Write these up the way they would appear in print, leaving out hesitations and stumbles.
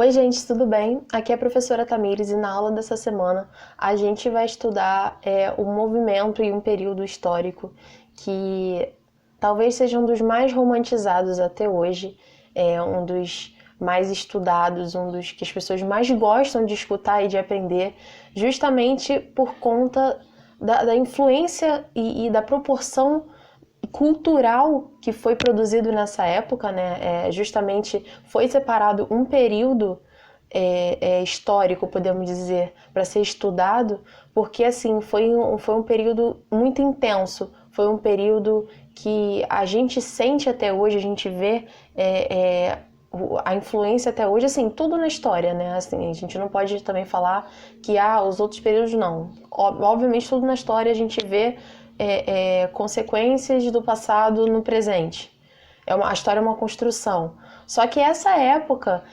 Oi, gente, tudo bem? Aqui é a professora Tamires e na aula dessa semana a gente vai estudar o movimento e um período histórico que talvez seja um dos mais romantizados até hoje, um dos mais estudados, um dos que as pessoas mais gostam de escutar e de aprender, justamente por conta da influência e da proporção cultural que foi produzido nessa época, né? Justamente foi separado um período histórico, podemos dizer, para ser estudado, porque assim foi um período muito intenso, foi um período que a gente sente até hoje, a gente vê a influência até hoje, assim, tudo na história, né? Assim, a gente não pode também falar que os outros períodos não. Obviamente, tudo na história a gente vê consequências do passado no presente. A história é uma construção. Só que essa época,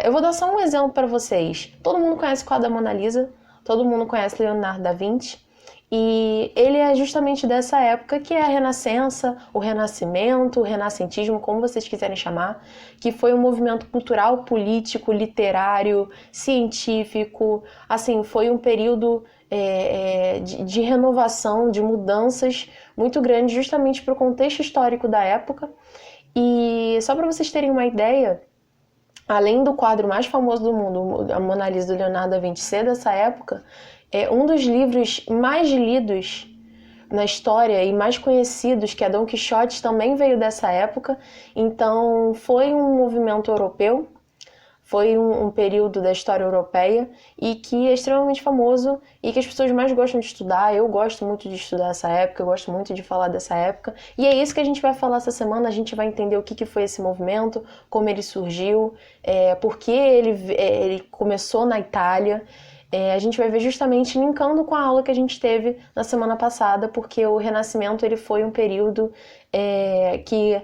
eu vou dar só um exemplo para vocês. Todo mundo conhece o quadro da Mona Lisa, todo mundo conhece Leonardo da Vinci, e ele é justamente dessa época que é a Renascença, o Renascimento, o Renascentismo, como vocês quiserem chamar, que foi um movimento cultural, político, literário, científico, assim, foi um período de renovação, de mudanças muito grande, justamente para o contexto histórico da época. E só para vocês terem uma ideia, além do quadro mais famoso do mundo, a Mona Lisa do Leonardo da Vinci ser dessa época, um dos livros mais lidos na história e mais conhecidos, que é Dom Quixote, também veio dessa época. Então foi um movimento europeu, foi um período da história europeia e que é extremamente famoso e que as pessoas mais gostam de estudar. Eu gosto muito de estudar essa época, eu gosto muito de falar dessa época. E é isso que a gente vai falar essa semana. A gente vai entender o que foi esse movimento, como ele surgiu, por que ele começou na Itália. A gente vai ver justamente linkando com a aula que a gente teve na semana passada, porque o Renascimento ele foi um período que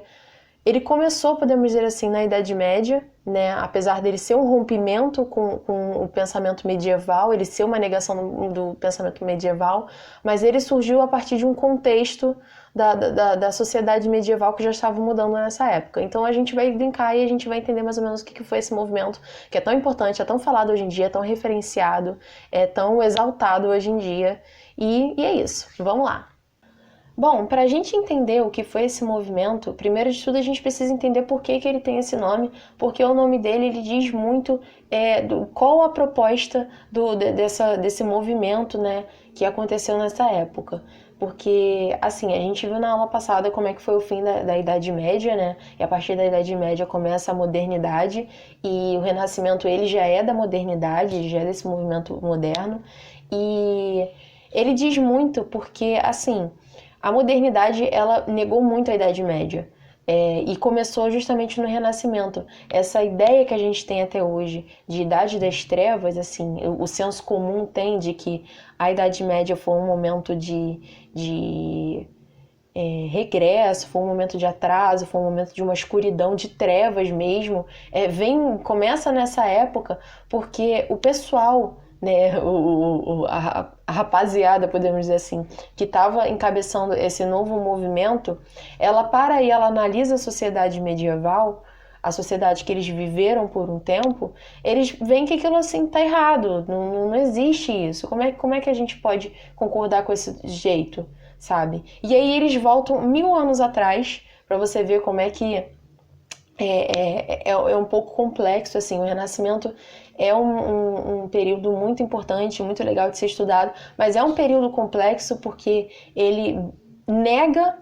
ele começou, podemos dizer assim, na Idade Média, né? Apesar dele ser um rompimento com o pensamento medieval, ele ser uma negação do pensamento medieval, mas ele surgiu a partir de um contexto da sociedade medieval que já estava mudando nessa época. Então a gente vai brincar e a gente vai entender mais ou menos o que foi esse movimento, que é tão importante, é tão falado hoje em dia, é tão referenciado, é tão exaltado hoje em dia. E é isso, vamos lá. Bom, para a gente entender o que foi esse movimento, primeiro de tudo a gente precisa entender por que ele tem esse nome, porque o nome dele ele diz muito qual a proposta desse movimento, né, que aconteceu nessa época. Porque, assim, a gente viu na aula passada como é que foi o fim da Idade Média, né? E a partir da Idade Média começa a modernidade e o Renascimento ele já é da modernidade, já é desse movimento moderno. E ele diz muito porque, assim, a modernidade, ela negou muito a Idade Média e começou justamente no Renascimento. Essa ideia que a gente tem até hoje de Idade das Trevas, assim, o senso comum tem de que a Idade Média foi um momento de regresso, foi um momento de atraso, foi um momento de uma escuridão, de trevas mesmo. Começa nessa época porque o pessoal, né, a rapaziada, podemos dizer assim, que estava encabeçando esse novo movimento, ela para e ela analisa a sociedade medieval, a sociedade que eles viveram por um tempo, eles veem que aquilo assim está errado, não existe isso. Como é que a gente pode concordar com esse jeito, sabe? E aí eles voltam 1000 anos atrás para você ver como é que é um pouco complexo, assim, o Renascimento é um período muito importante, muito legal de ser estudado, mas é um período complexo porque ele nega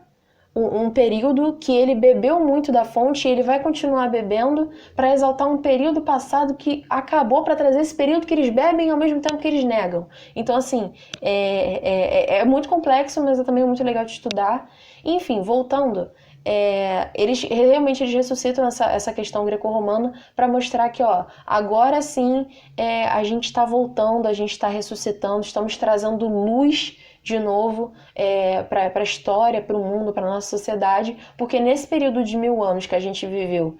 um período que ele bebeu muito da fonte e ele vai continuar bebendo para exaltar um período passado que acabou para trazer esse período que eles bebem ao mesmo tempo que eles negam. Então, assim, é muito complexo, mas é também muito legal de estudar. Enfim, voltando... eles ressuscitam essa questão greco-romana para mostrar que agora sim a gente está voltando, a gente está ressuscitando, estamos trazendo luz de novo para a história, para o mundo, para a nossa sociedade, porque nesse período de 1000 anos que a gente viveu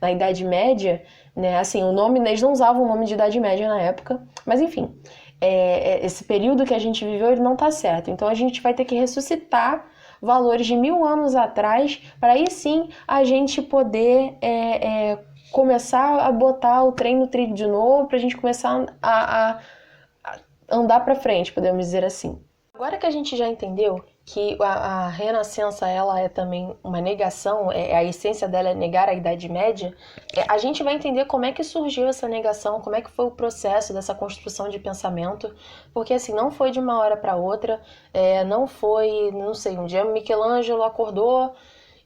na Idade Média, né, assim, eles não usavam o nome de Idade Média na época, mas enfim, esse período que a gente viveu ele não está certo, então a gente vai ter que ressuscitar valores de 1000 anos atrás, para aí sim a gente poder começar a botar o trem no trilho de novo, pra gente começar a andar pra frente, podemos dizer assim. Agora que a gente já entendeu que a Renascença ela é também uma negação, a essência dela é negar a Idade Média, a gente vai entender como é que surgiu essa negação, como é que foi o processo dessa construção de pensamento, porque assim, não foi de uma hora para outra, não foi, não sei, um dia Michelangelo acordou,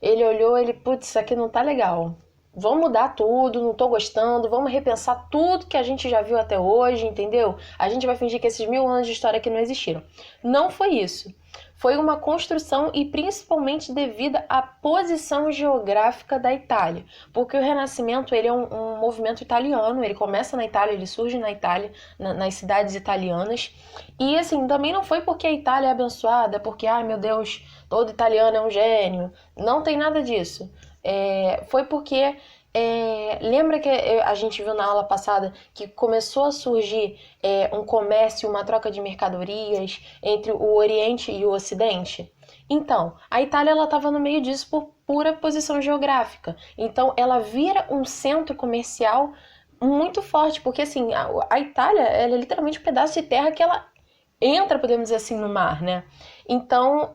ele olhou, putz, isso aqui não tá legal. Vamos mudar tudo, não tô gostando, vamos repensar tudo que a gente já viu até hoje, entendeu? A gente vai fingir que esses 1000 anos de história aqui não existiram. Não foi isso. Foi uma construção e principalmente devida à posição geográfica da Itália. Porque o Renascimento ele é um movimento italiano, ele começa na Itália, ele surge na Itália, nas cidades italianas. E assim, também não foi porque a Itália é abençoada, porque, ai meu Deus, todo italiano é um gênio. Não tem nada disso. Foi porque lembra que a gente viu na aula passada que começou a surgir um comércio, uma troca de mercadorias entre o Oriente e o Ocidente? Então, a Itália estava no meio disso por pura posição geográfica. Então, ela vira um centro comercial muito forte, porque assim, a Itália ela é literalmente um pedaço de terra que ela entra, podemos dizer assim, no mar, né? Então,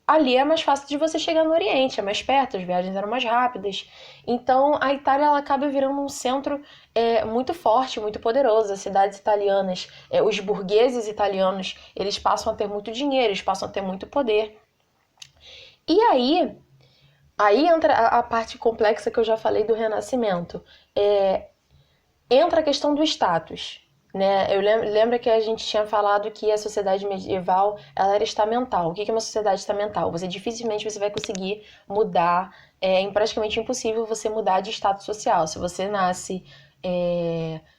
ali é mais fácil de você chegar no Oriente, é mais perto, as viagens eram mais rápidas. Então, a Itália ela acaba virando um centro muito forte, muito poderoso. As cidades italianas, os burgueses italianos, eles passam a ter muito dinheiro, eles passam a ter muito poder. E aí entra a parte complexa que eu já falei do Renascimento. Entra a questão do status. Né? Eu lembro que a gente tinha falado que a sociedade medieval ela era estamental. O que é uma sociedade estamental? Dificilmente você vai conseguir mudar, é praticamente impossível você mudar de status social. Se você nasce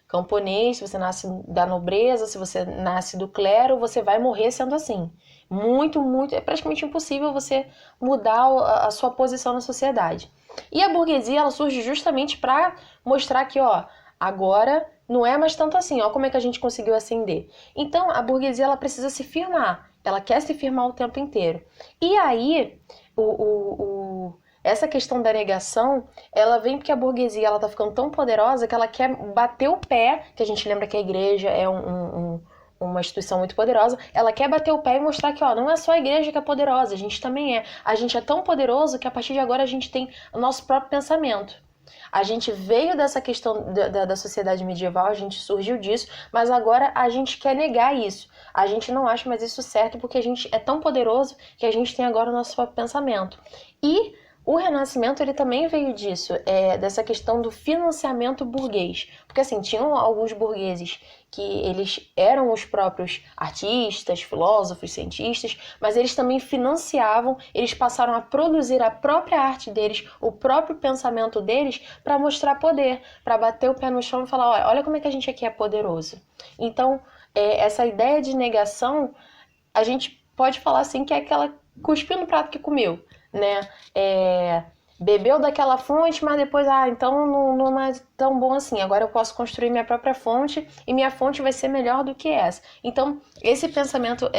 camponês, se você nasce da nobreza, se você nasce do clero, você vai morrer sendo assim. É praticamente impossível você mudar a sua posição na sociedade. E a burguesia ela surge justamente para mostrar que, agora não é mais tanto assim, como é que a gente conseguiu ascender. Então, a burguesia ela precisa se firmar, ela quer se firmar o tempo inteiro. E aí, essa questão da negação, ela vem porque a burguesia ela tá ficando tão poderosa que ela quer bater o pé, que a gente lembra que a igreja é uma instituição muito poderosa, ela quer bater o pé e mostrar que não é só a igreja que é poderosa, a gente também é. A gente é tão poderoso que a partir de agora a gente tem o nosso próprio pensamento. A gente veio dessa questão da sociedade medieval, a gente surgiu disso, mas agora a gente quer negar isso. A gente não acha mais isso certo porque a gente é tão poderoso que a gente tem agora o nosso próprio pensamento. E o Renascimento ele também veio disso, dessa questão do financiamento burguês. Porque assim, tinham alguns burgueses que eles eram os próprios artistas, filósofos, cientistas, mas eles também financiavam, eles passaram a produzir a própria arte deles, o próprio pensamento deles, para mostrar poder, para bater o pé no chão e falar, olha como é que a gente aqui é poderoso. Então, essa ideia de negação, a gente pode falar assim que é aquela cuspiu no prato que comeu, né? Bebeu daquela fonte, mas depois, então não é tão bom assim. Agora eu posso construir minha própria fonte e minha fonte vai ser melhor do que essa. Então, esse pensamento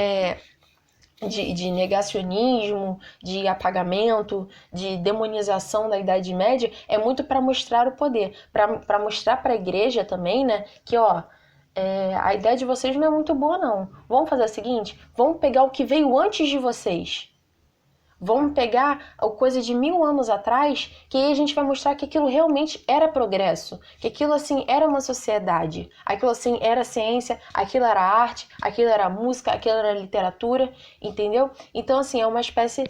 de negacionismo, de apagamento, de demonização da Idade Média é muito para mostrar o poder, para mostrar para a igreja também, né, que a ideia de vocês não é muito boa não. Vamos fazer o seguinte, vamos pegar o que veio antes de vocês. Vamos pegar a coisa de 1000 anos atrás, que aí a gente vai mostrar que aquilo realmente era progresso, que aquilo assim era uma sociedade, aquilo assim era ciência, aquilo era arte, aquilo era música, aquilo era literatura, entendeu? Então assim, é uma espécie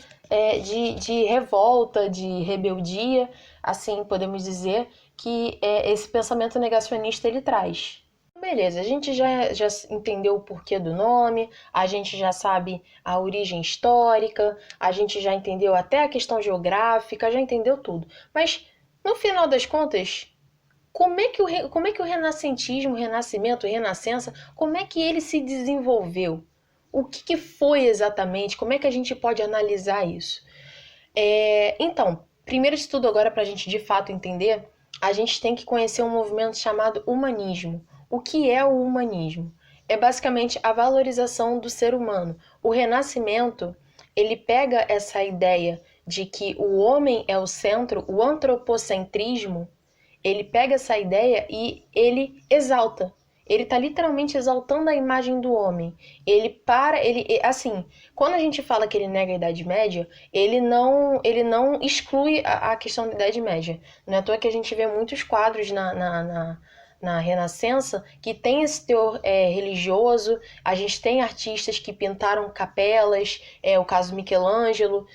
de revolta, de rebeldia, assim podemos dizer, que esse pensamento negacionista ele traz. Beleza, a gente já entendeu o porquê do nome, a gente já sabe a origem histórica, a gente já entendeu até a questão geográfica, já entendeu tudo. Mas, no final das contas, como é que o renascentismo, o renascimento, a renascença, como é que ele se desenvolveu? O que foi exatamente? Como é que a gente pode analisar isso? Então, primeiro de tudo agora, para a gente de fato entender, a gente tem que conhecer um movimento chamado humanismo. O que é o humanismo? É basicamente a valorização do ser humano. O Renascimento, ele pega essa ideia de que o homem é o centro, o antropocentrismo, ele pega essa ideia e ele exalta. Ele está literalmente exaltando a imagem do homem. Assim, quando a gente fala que ele nega a Idade Média, ele não exclui a questão da Idade Média. Não é à toa que a gente vê muitos quadros na Renascença que tem esse teor religioso. A gente tem artistas que pintaram capelas, o caso Michelangelo.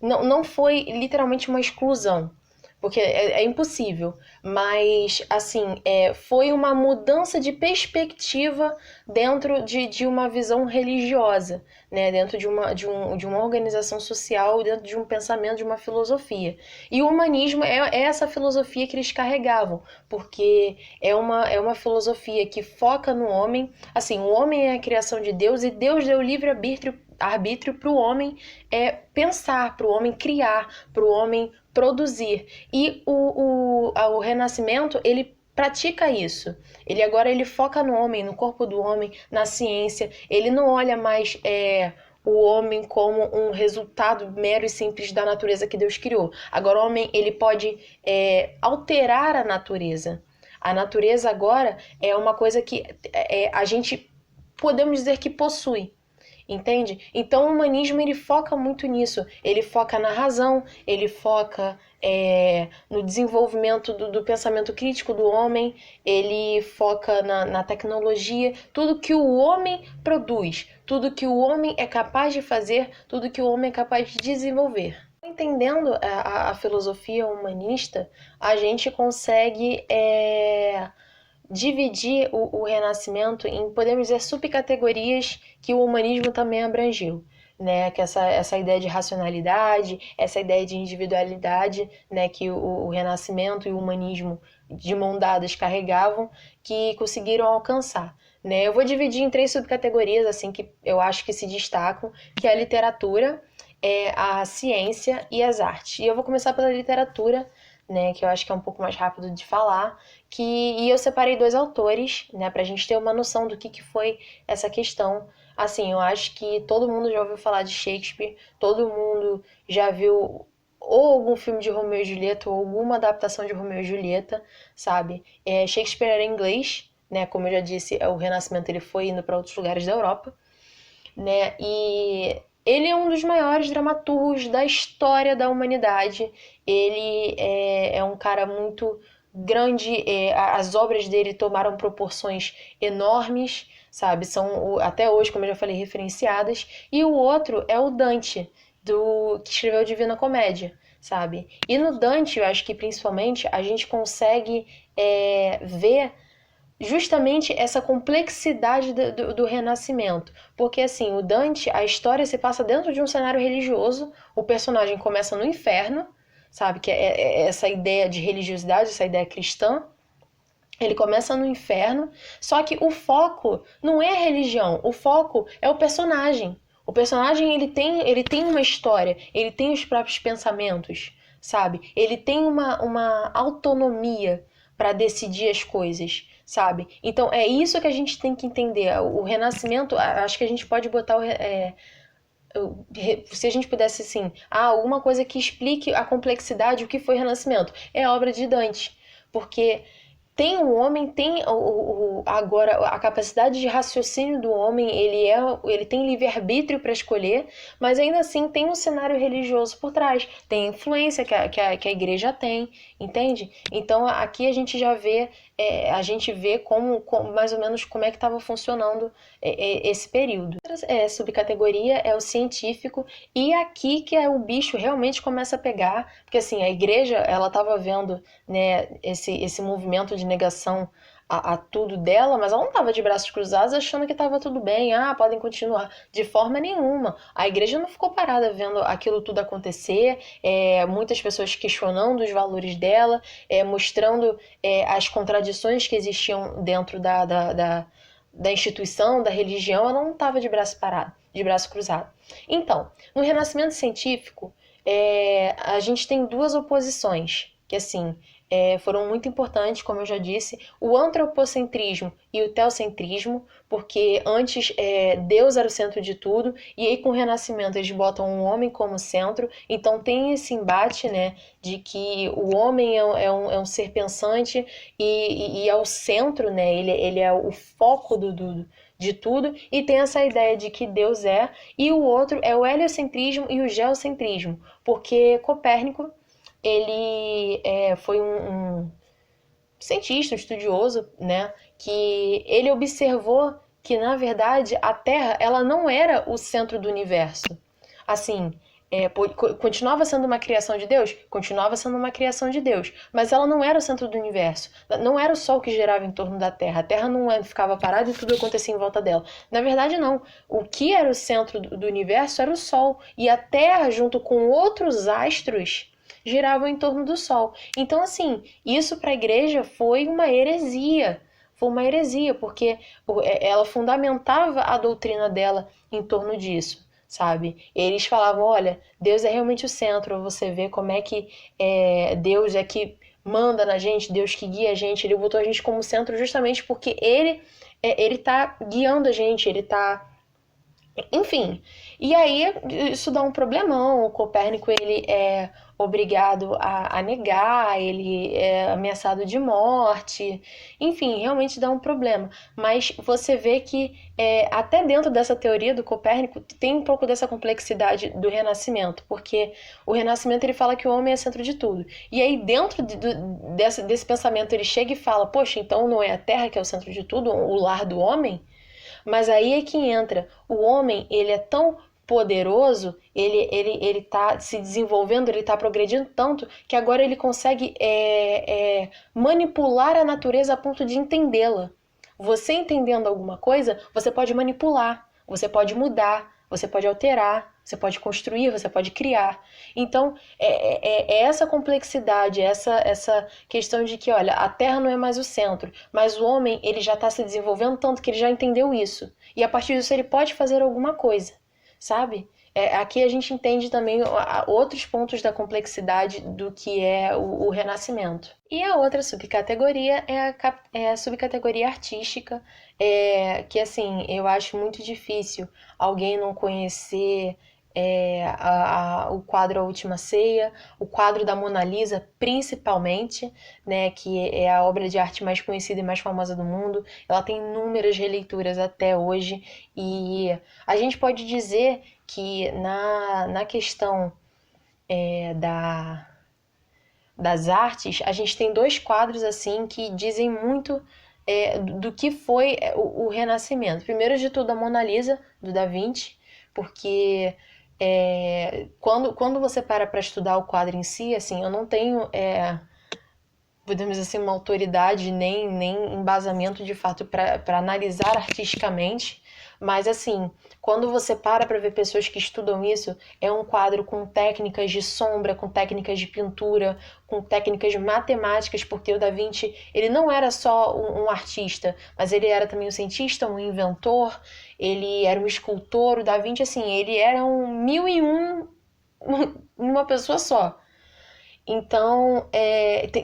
Não foi literalmente uma exclusão, porque é impossível, mas assim, foi uma mudança de perspectiva dentro de uma visão religiosa, né? Dentro de uma organização social, dentro de um pensamento, de uma filosofia. E o humanismo é essa filosofia que eles carregavam, porque é uma filosofia que foca no homem. Assim, o homem é a criação de Deus e Deus deu livre-arbítrio para o homem pensar, para o homem criar, para o homem produzir. E o Renascimento, ele pratica isso. Ele foca no homem, no corpo do homem, na ciência. Ele não olha mais o homem como um resultado mero e simples da natureza que Deus criou. Agora o homem, ele pode alterar a natureza. A natureza agora é uma coisa que a gente podemos dizer que possui. Entende? Então o humanismo ele foca muito nisso. Ele foca na razão, ele foca no desenvolvimento do pensamento crítico do homem, ele foca na tecnologia, tudo que o homem produz, tudo que o homem é capaz de fazer, tudo que o homem é capaz de desenvolver. Entendendo a filosofia humanista, a gente consegue dividir o Renascimento em, podemos dizer, subcategorias que o humanismo também abrangiu, né? Que essa ideia de racionalidade, essa ideia de individualidade, né? Que o Renascimento e o humanismo de mão dadas carregavam, que conseguiram alcançar. Né? Eu vou dividir em 3 subcategorias assim que eu acho que se destacam, que é a literatura, a ciência e as artes. E eu vou começar pela literatura, né, que eu acho que é um pouco mais rápido de falar, e eu separei 2 autores, né, pra gente ter uma noção do que foi essa questão. Assim, eu acho que todo mundo já ouviu falar de Shakespeare, todo mundo já viu ou algum filme de Romeu e Julieta ou alguma adaptação de Romeu e Julieta, sabe? Shakespeare era inglês, né, como eu já disse, o Renascimento ele foi indo para outros lugares da Europa, né, e ele é um dos maiores dramaturgos da história da humanidade. Ele é um cara muito grande, as obras dele tomaram proporções enormes, sabe? São até hoje, como eu já falei, referenciadas. E o outro é o Dante, que escreveu Divina Comédia, sabe? E no Dante, eu acho que principalmente a gente consegue ver justamente essa complexidade do Renascimento. Porque, assim, o Dante, a história se passa dentro de um cenário religioso, o personagem começa no inferno, sabe? Que é essa ideia de religiosidade, essa ideia cristã. Ele começa no inferno, só que o foco não é a religião, o foco é o personagem. O personagem, ele tem uma história, ele tem os próprios pensamentos, sabe? Ele tem uma autonomia para decidir as coisas, sabe? Então é isso que a gente tem que entender. O Renascimento, acho que a gente pode botar se a gente pudesse assim, alguma coisa que explique a complexidade, o que foi Renascimento, é a obra de Dante, porque o homem tem agora a capacidade de raciocínio do homem, ele tem livre-arbítrio para escolher, mas ainda assim tem um cenário religioso por trás, tem a influência que a igreja tem, entende? Então aqui a gente já vê, como mais ou menos como é que estava funcionando esse período. Subcategoria é o científico, e aqui que o bicho realmente começa a pegar, porque assim, a igreja ela estava vendo, né, esse movimento de negação a tudo dela, mas ela não estava de braços cruzados achando que estava tudo bem, podem continuar, de forma nenhuma. A igreja não ficou parada vendo aquilo tudo acontecer, muitas pessoas questionando os valores dela, mostrando as contradições que existiam dentro da instituição, da religião. Ela não estava de braço parado, de braço cruzado. Então, no Renascimento científico, a gente tem 2 oposições, que assim, foram muito importantes, como eu já disse, o antropocentrismo e o teocentrismo, porque antes Deus era o centro de tudo, e aí com o Renascimento eles botam o homem como centro, então tem esse embate, né, de que o homem é um ser pensante e é o centro, né, ele é o foco de tudo, e tem essa ideia de que Deus e o outro é o heliocentrismo e o geocentrismo, porque Copérnico ele foi um cientista, um estudioso, né, que ele observou que, na verdade, a Terra ela não era o centro do universo. Assim, continuava sendo uma criação de Deus? Continuava sendo uma criação de Deus, mas ela não era o centro do universo. Não era o Sol que girava em torno da Terra. A Terra não ficava parada e tudo acontecia em volta dela. Na verdade, não. O que era o centro do universo era o Sol. E a Terra, junto com outros astros, giravam em torno do Sol. Então, assim, isso para a igreja foi uma heresia. Foi uma heresia, porque ela fundamentava a doutrina dela em torno disso, sabe? Eles falavam, olha, Deus é realmente o centro, você vê como é que Deus é que manda na gente, Deus que guia a gente, ele botou a gente como centro justamente porque ele tá guiando a gente, ele tá... Enfim, e aí isso dá um problemão, o Copérnico ele é obrigado a negar, ele é ameaçado de morte, enfim, realmente dá um problema. Mas você vê que até dentro dessa teoria do Copérnico tem um pouco dessa complexidade do Renascimento, porque o Renascimento ele fala que o homem é centro de tudo. E aí dentro desse pensamento ele chega e fala, poxa, então não é a Terra que é o centro de tudo, o lar do homem? Mas aí é que entra, o homem, ele é tão poderoso, ele tá se desenvolvendo, ele tá progredindo tanto, que agora ele consegue manipular a natureza a ponto de entendê-la. Você entendendo alguma coisa, você pode manipular, você pode mudar, você pode alterar, você pode construir, você pode criar. Então, é essa complexidade, essa questão de que, olha, a Terra não é mais o centro, mas o homem ele já está se desenvolvendo tanto que ele já entendeu isso. E a partir disso ele pode fazer alguma coisa, sabe? Aqui a gente entende também outros pontos da complexidade do que é o Renascimento. E a outra subcategoria é a subcategoria artística, que assim, eu acho muito difícil alguém não conhecer o quadro A Última Ceia, o quadro da Mona Lisa, principalmente, né, que é a obra de arte mais conhecida e mais famosa do mundo. Ela tem inúmeras releituras até hoje e a gente pode dizer que na questão das artes, a gente tem dois quadros assim que dizem muito do que foi o Renascimento. Primeiro de tudo, a Mona Lisa, do Da Vinci, porque quando você para estudar o quadro em si, assim, eu não tenho, podemos dizer assim, uma autoridade nem embasamento de fato para analisar artisticamente, mas assim, quando você para ver pessoas que estudam isso, é um quadro com técnicas de sombra, com técnicas de pintura, com técnicas matemáticas, porque o Da Vinci, ele não era só um artista, mas ele era também um cientista, um inventor, ele era um escultor. O Da Vinci, assim, ele era um 1001 uma pessoa só. Então,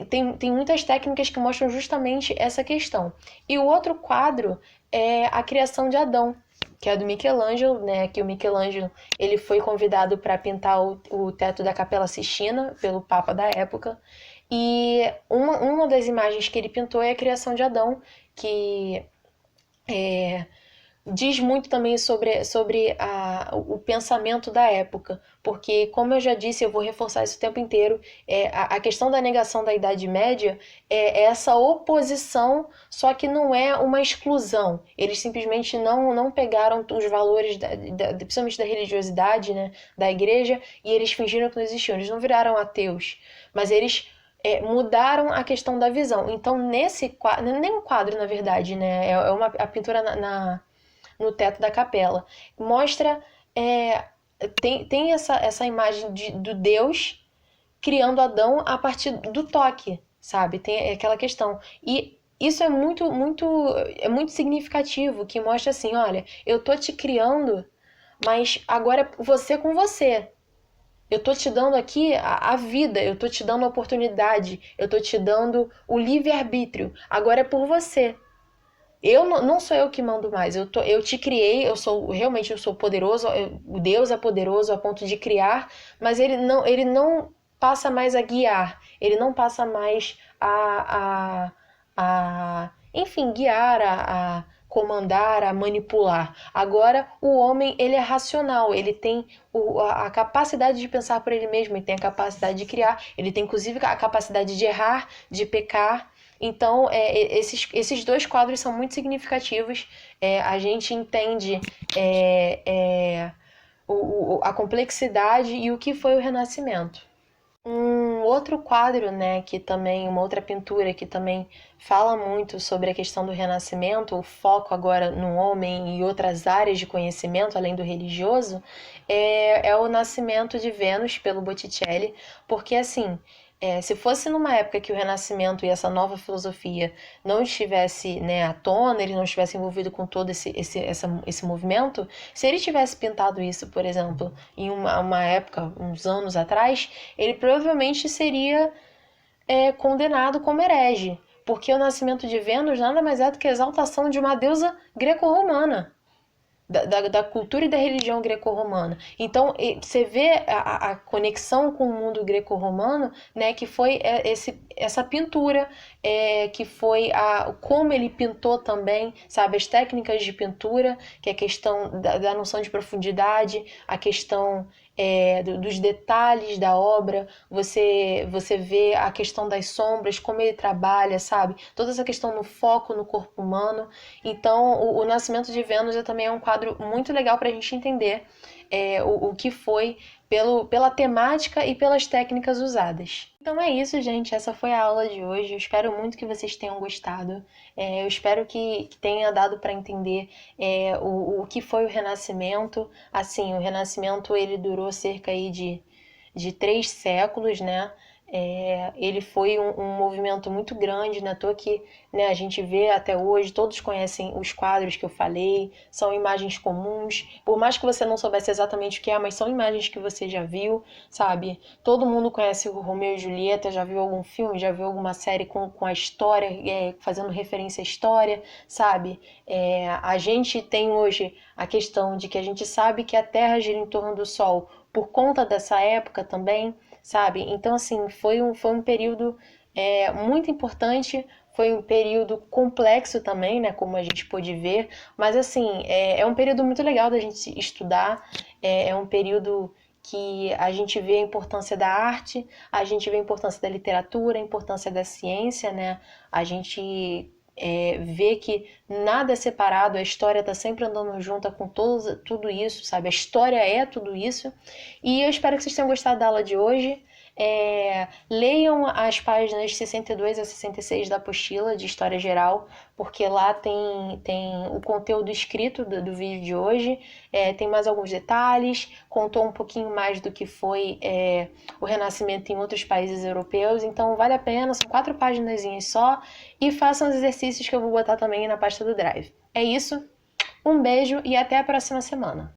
tem muitas técnicas que mostram justamente essa questão. E o outro quadro é a criação de Adão, que é do Michelangelo, né? Que o Michelangelo ele foi convidado para pintar o teto da Capela Sistina pelo Papa da época. E uma das imagens que ele pintou é a criação de Adão, que diz muito também sobre o pensamento da época, porque, como eu já disse, eu vou reforçar isso o tempo inteiro, a questão da negação da Idade Média é essa oposição, só que não é uma exclusão. Eles simplesmente não pegaram os valores, principalmente da religiosidade, né, da igreja, e eles fingiram que não existiam. Eles não viraram ateus, mas eles mudaram a questão da visão. Então, nesse quadro, nem um quadro, na verdade, né, a pintura no teto da capela. Mostra, tem essa imagem do Deus criando Adão a partir do toque, sabe? Tem aquela questão. E isso é muito significativo, que mostra assim, olha, eu tô te criando, mas agora é você com você. Eu tô te dando aqui a vida, eu tô te dando a oportunidade, eu tô te dando o livre-arbítrio. Agora é por você. Não sou eu que mando mais. Eu te criei, eu sou poderoso. O Deus é poderoso a ponto de criar, mas ele não passa mais a guiar. Ele não passa mais enfim, guiar, a comandar, a manipular. Agora, o homem, ele é racional, ele tem a capacidade de pensar por ele mesmo, ele tem a capacidade de criar, ele tem inclusive a capacidade de errar, de pecar. Então, esses dois quadros são muito significativos. A gente entende é, é, a complexidade e o que foi o Renascimento. Um outro quadro, né, que também, uma outra pintura que também fala muito sobre a questão do renascimento, o foco agora no homem e outras áreas de conhecimento, além do religioso, é o Nascimento de Vênus, pelo Botticelli, porque assim, se fosse numa época que o Renascimento e essa nova filosofia não estivesse, né, à tona, ele não estivesse envolvido com todo esse movimento, se ele tivesse pintado isso, por exemplo, em uma época, uns anos atrás, ele provavelmente seria condenado como herege, porque o nascimento de Vênus nada mais é do que a exaltação de uma deusa greco-romana. Da cultura e da religião greco-romana. Então, você vê a conexão com o mundo greco-romano, né, que foi essa pintura, que foi como ele pintou também, sabe, as técnicas de pintura, que é a questão da noção de profundidade, a questão dos detalhes da obra, você vê a questão das sombras, como ele trabalha, sabe? Toda essa questão no foco no corpo humano. Então, o Nascimento de Vênus também é um quadro muito legal para a gente entender o que foi pela temática e pelas técnicas usadas. Então é isso, gente. Essa foi a aula de hoje. Eu espero muito que vocês tenham gostado. Eu espero que tenha dado para entender o que foi o Renascimento. Assim, o Renascimento ele durou cerca aí de 3 séculos, né? Ele foi um movimento muito grande, né? À toa que, né, a gente vê até hoje, todos conhecem os quadros que eu falei, são imagens comuns, por mais que você não soubesse exatamente o que é, mas são imagens que você já viu, sabe? Todo mundo conhece o Romeu e Julieta, já viu algum filme, já viu alguma série com a história, fazendo referência à história, sabe? A gente tem hoje a questão de que a gente sabe que a Terra gira em torno do Sol por conta dessa época também, sabe? Então, assim, foi um período muito importante, foi um período complexo também, né? Como a gente pôde ver, mas, assim, é um período muito legal da gente estudar, é um período que a gente vê a importância da arte, a gente vê a importância da literatura, a importância da ciência, né? A gente vê que nada é separado, a história está sempre andando junto com tudo isso, sabe? A história é tudo isso. E eu espero que vocês tenham gostado da aula de hoje. Leiam as páginas 62 a 66 da apostila de História Geral, porque lá tem o conteúdo escrito do vídeo de hoje, tem mais alguns detalhes, contou um pouquinho mais do que foi o Renascimento em outros países europeus, então vale a pena, são 4 páginas só, e façam os exercícios que eu vou botar também na pasta do Drive. É isso, um beijo e até a próxima semana.